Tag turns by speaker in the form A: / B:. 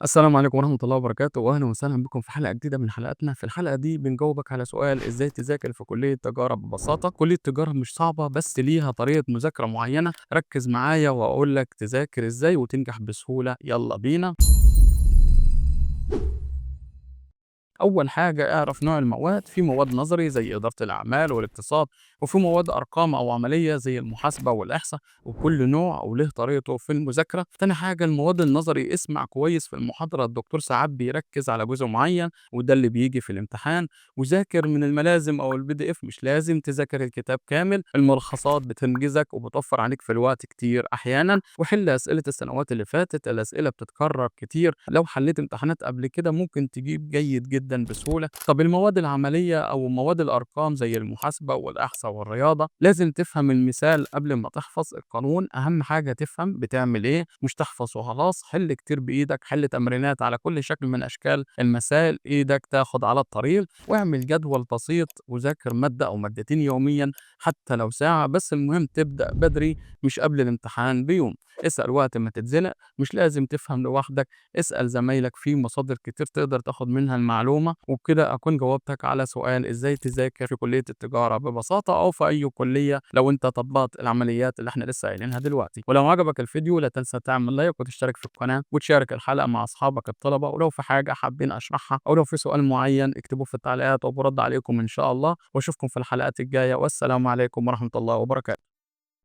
A: السلام عليكم ورحمة الله وبركاته، وأهلا وسهلا بكم في حلقة جديدة من حلقاتنا. في الحلقة دي بنجاوبك على سؤال إزاي تذاكر في كلية تجارة ببساطة. كلية تجارة مش صعبة بس ليها طريقة مذاكرة معينة. ركز معايا وأقول لك تذاكر إزاي وتنجح بسهولة. يلا بينا. أول حاجة اعرف نوع المواد. في مواد نظري زي إدارة الأعمال والاقتصاد، وفي مواد أرقام أو عملية زي المحاسبة والإحصاء، وكل نوع وله طريقته في المذاكرة. تاني حاجة المواد النظري اسمع كويس في المحاضرة، الدكتور ساعات بيركز على جزء معين وده اللي بيجي في الامتحان. وذاكر من الملازم أو PDF، مش لازم تذاكر الكتاب كامل. الملخصات بتنجزك وبتوفر عليك في الوقت كتير أحيانا. وحل أسئلة السنوات اللي فاتت، الأسئلة بتتكرر كتير، لو حليت امتحانات قبل كده ممكن تجيب جيد جدا بسهولة. طب المواد العملية أو مواد الأرقام زي المحاسبة والإحصاء والرياضة، لازم تفهم المثال قبل ما تحفظ القانون. أهم حاجة تفهم بتعمل إيه، مش تحفظ وخلاص. حل كتير بإيدك، حل تمرينات على كل شكل من أشكال المسائل، إيدك تاخد على الطريق. واعمل جدول بسيط وذاكر مادة أو مادتين يوميا حتى لو ساعة بس. المهم تبدأ بدري، مش قبل الامتحان بيوم. اسأل وقت ما تتزنق، مش لازم تفهم لوحدك. اسأل زمايلك، في مصادر كتير تقدر تاخد منها المعلومة. وبكده أكون جاوبتك على سؤال إزاي تذاكر في كلية التجارة ببساطة أو في أي كلية لو أنت طبقت العمليات اللي احنا لسه قايلينها دلوقتي. ولو عجبك الفيديو لا تنسى تعمل لايك وتشترك في القناة وتشارك الحلقة مع أصحابك الطلبة. ولو في حاجة حابين أشرحها أو لو في سؤال معين اكتبوه في التعليقات وبرد عليكم إن شاء الله. وأشوفكم في الحلقات الجاية، والسلام عليكم ورحمة الله وبركاته.